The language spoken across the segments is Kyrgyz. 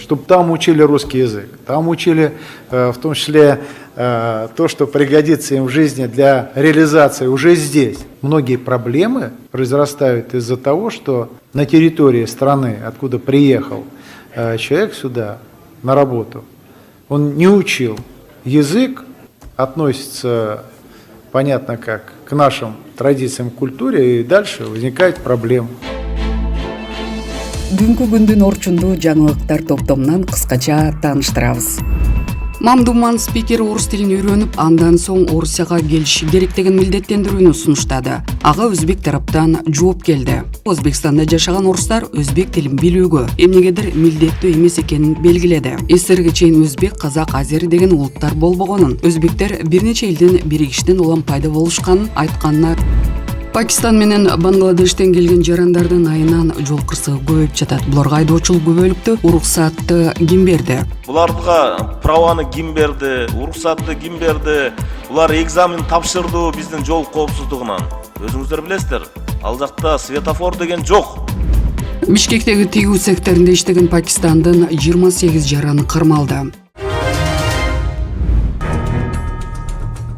чтобы там учили русский язык, там учили в том числе то, что пригодится им в жизни для реализации уже здесь. Многие проблемы произрастают из-за того, что на территории страны, откуда приехал человек сюда на работу, он не учил язык, относится, понятно как, к нашим традициям, культуре, и дальше возникает проблема. Бүгүнкү күндүн орчундуу жаңылыктар топтомунан кыскача тааныштырабыз. Мамдуман спикер орус тилин үйрөнүп, андан соң Орусияга келиши керек деген милдеттендирүүнү сунуштады. Ага өзбек тараптан жооп келди. Өзбекстанда жашаган орустар өзбек тилин билүүгө эмнегедир милдеттүү эмес экенин белгиледи. Эстерге чейин өзбек, казак, азери деген улуттар болбогонун, өзбектер бир нече элдин биригишинен улам пайда болушканын айтканына Пакистан менен Бангладештен келген жарандардын айынан жол кырсыгы көбөйүп жатат. Буларга айдоочулук күбөлүктү, уруксатты ким берди? Буларга праваны ким берди, уруксатты ким берди? Булар экзамен тапшырды биздин жол коопсуздугунан. Өзүңүздөр билесиздер, ал жакта светофор деген жок. Бишкектеги тигүү секторунда иштеген Пакистандын 28 жараны кармалды.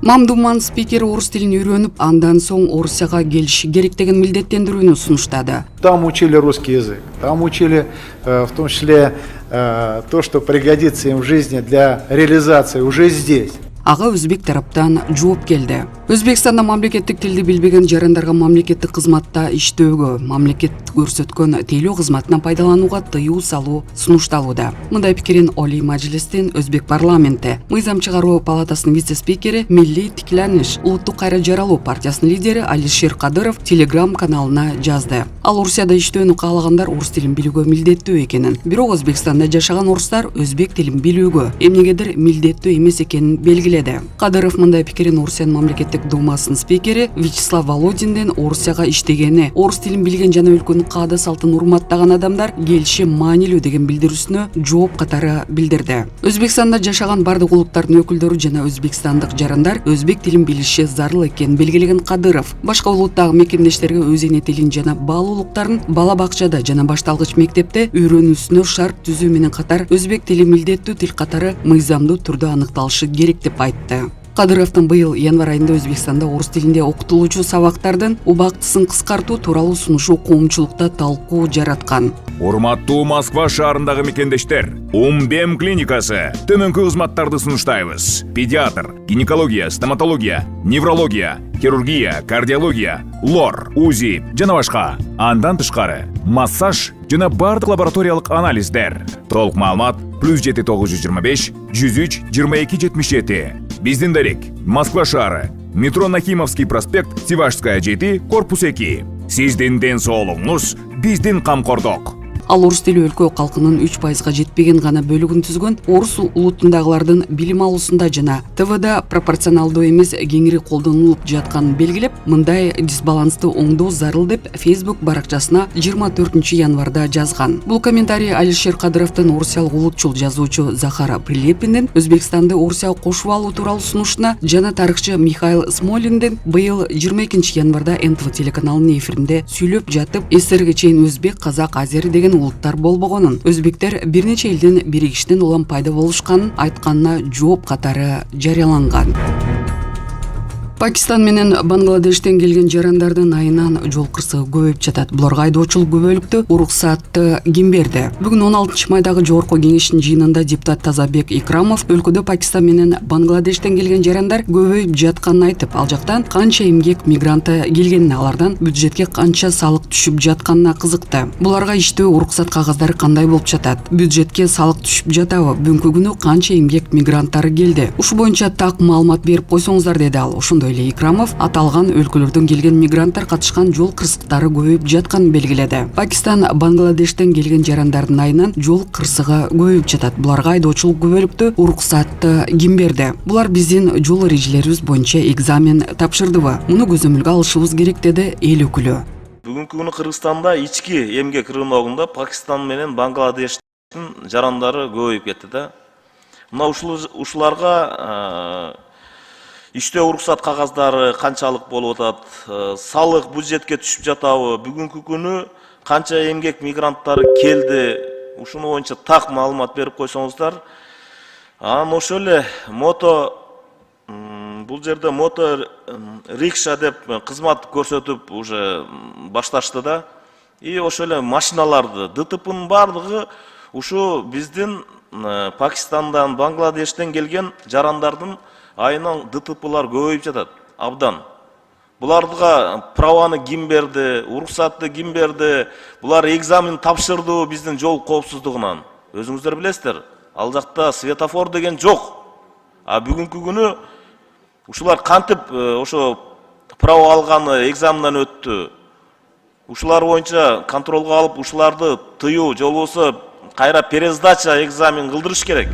Мамдуман спикер орус тилин үйрөнүп, андан соң Орусияга келиши керек деген милдеттендирүүнү сунуштады. Там учили русский язык, там учили в том числе то, что пригодится им в жизни для реализации уже здесь. Ага өзбек тараптан жооп келди. Өзбекстанда мамлекеттик тилди билбеген жарандарга мамлекеттик кызматта иштөөгө, мамлекет көрсөткөн тейлөө кызматынан пайдаланууга тыюу салуу сунушталууда. Мындай пикирин Олий Мажлистин Өзбек парламенти мыйзам чыгаруу палатасынын вице-спикери Милли тикланыш улуттук кайра жаралуу партиясынын лидери Алишер Кадыров Telegram каналына жазды. Ал Орусияда иштөөнү каалагандар орус тилин билүүгө милдеттүү экенин, бирок Өзбекстанда жашаган орустар өзбек тилин билүүгө эмнегедир милдеттүү эмес экенин белгиледи. Кадыров мындай пикирин Орусиянын мамлекеттик думасынын спикери Вячеслав Володинден Орусияга иштегени, орус тилин билген жана өлкөнүн каада салтын урматтаган адамдар келиши маанилүү деген билдирүүсүнө жооп катары билдирди. Өзбекстанда жашаган бардык улуттардын өкүлдөрү жана өзбекстандык жарандар өзбек тилин билиши зарыл экенин белгилеген Кадыров башка улуттагы мекемдештерге өз эне тилин жана баалуулуктарын бала бакчада жана башталгыч мектепте үйрөнүүсүнө шарт түзүү менен катар өзбек тили милдеттүү тил катары мыйзамдуу түрдө аныкталышы керек деп айтты. Кадыровдун быйыл январь айында Өзбекстанда орус тилинде окутулуучу сабактардын убактысын кыскартуу тууралуу сунушу коомчулукта талкуу жараткан. Урматтуу Москва шаарындагы мекендештер, Умбем клиникасы төмөнкү кызматтарды сунуштайбыз. Педиатр, гинекология, стоматология, неврология, хирургия, кардиология, лор, УЗИ жана башка. Андан тышкары массаж жана бардык лабораториялык анализдер. Толук маалымат +7 925 103 22 77. Биздин дарек Москва шаары, метро Нахимовский проспект, Севашская 7, корпус 2. Сиздин ден соолугуңуз биздин камкордук. Ал орус тили өлкө калкынын 3%га жетпеген гана бөлүгүн түзгөн орус улутундагылардын билим алуусунда жана ТВда пропорционалдуу эмес кеңири колдонулуп жатканын белгилеп, мындай дисбалансты оңдоо зарыл деп Facebook баракчасына 24 январда жазган. Бул комментарий Алишер Кадыровдун орусиялык улутчул жазуучу Захар Прилепиндин Өзбекстанды Орусияга кошуп алуу тууралуу сунушуна жана тарыхчы Михаил Смолиндин быйыл 22 январда НТВ телеканалынын эфиринде сүйлөп жатып, эстерге чейин өзбек, казак, азери деген улуттар болбогонун, өзбектер бир нече элдин биригишинен улам пайда болушканын айтканына жооп катары жарыяланган. Пакистан менен Бангладештен келген жарандардын айынан жол кырсыгы көбөйүп жатат. Буларга айдоочулук күбөлүктү, уруксатты ким берди? Бүгүн 16 майдагы жогорку кеңештин жыйынында депутат Тазабек Икрамов өлкөдө Пакистан менен Бангладештен келген жарандар көбөйүп жатканын айтып, ал жактан канча эмгек мигранты келгенине, алардан бюджетке канча салык түшүп жатканына кызыкты. Буларга иштөө уруксат кагаздары кандай болуп жатат? Бюджетке салык түшүп жатабы? Бүгүнкү күнү канча эмгек мигранттары келди? Ушу боюнча так маалымат берип койсоңуздар, деди ал. Ошондой эле Икрамов аталган өлкөлөрдөн келген мигранттар катышкан жол кырсыктары көбөйүп жатканын белгиледи. Пакистан Бангладештен келген жарандардын айынан жол кырсыгы көбөйүп жатат. Буларга айдоочулук күбөлүктү, уруксатты ким берди? Булар биздин жол эрежелерибиз боюнча экзамен тапшырдыбы? Муну көзөмөлгө алышыбыз керек, деди эл өкүлү. Бүгүнкү күнү Кыргызстанда ички эмгек рыногунда Пакистан менен Бангладештин жарандары көбөйүп кетти да. Мына ушуларга иштөө уруксат кагаздары канчалык болуп атат, салык бюджетке түшүп жатабы? Бүгүнкү күнү канча эмгек мигранттары келди? ушуну боюнча так маалымат берип койсоңуздар. Анан ошол эле бул жерде мото рикша деп кызмат көрсөтүп уже башташты да. И ошол эле машиналарды ДТПнын бардыгы ушу биздин Пакистандан, Бангладештен келген жарандардын айынан ДТПлар көбөйүп жатат. Абдан. Буларга праваны ким берди, уруксатты ким берди, булар экзамен тапшырды биздин жол коопсуздугунан. Өзүңүздөр билесиздер, ал жакта светофор деген жок. А бүгүнкү күнү ушулар кантип ошо право алганы экзаменден өттү. Ушулар боюнча контролго алып, ушуларды тыюу, же болбосо кайра пересдача экзамен кылдырыш керек.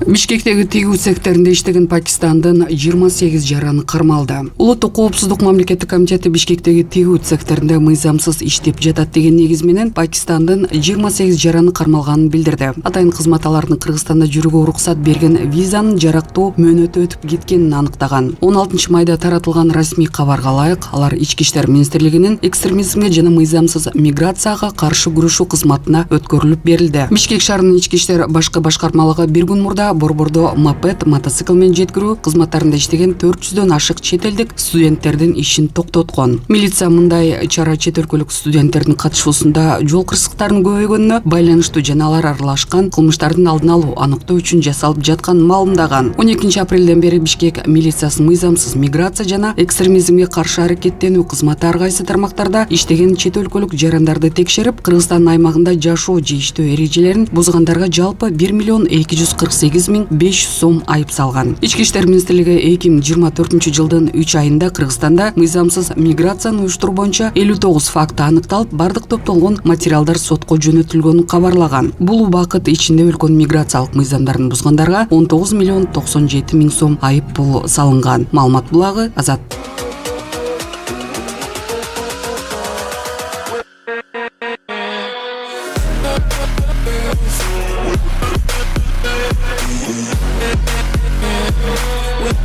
Бишкектеги тигүү секторунда иштеген Пакистандын 28 жараны кармалды. Улуттук коопсуздук мамлекеттик комитети Бишкектеги тигүү секторунда мыйзамсыз иштеп жатат деген негиз менен Пакистандын 28 жараны кармалганын билдирди. Атайын кызмат алардын Кыргызстанда жүрүүгө уруксат берген визанын жарактуу мөөнөтү өтүп кеткенин аныктаган. 16 майда таратылган расмий кабарга ылайык, алар Ички иштер министрлигинин экстремизмге жана мыйзамсыз миграцияга каршы күрөшүү кызматына өткөрүлүп берилди. Бишкек шаарынын Ички иштер башкы башкармалыгы бир күн мурда борбордо мопед, мотоцикл менен жеткирүү кызматтарында иштеген 400дөн ашык чет элдик студенттердин ишин токтоткон. Милиция мындай чара чет өлкөлүк студенттердин катышуусунда жол кырсыктарынын көбөйгөнүнө байланыштуу жана алар аралашкан кылмыштардын алдын алуу, аныктоо үчүн жасалып жатканын маалымдаган. 12 апрелден бери Бишкек милициясынын мыйзамсыз миграция жана экстремизмге каршы аракеттенүү кызматы ар кайсы тармактарда иштеген чет өлкөлүк жарандарды текшерип, Кыргызстандын аймагында жашоо же иштөө эрежелерин бузгандарга жалпы 1 миллион 248.500 сом айып салган. Ички иштер министрлиги 2024-жылдын 3 айында Кыргызстанда мыйзамсыз миграцияны уюштуруу боюнча 59 факты аныкталып, бардык топтолгон материалдар сотко жөнөтүлгөнүн кабарлаган. Бул убакыт ичинде өлкөнүн миграциялык мыйзамдарын бузгандарга 19 миллион 97 миң сом айып пул салынган. Маалымат булагы Азат. With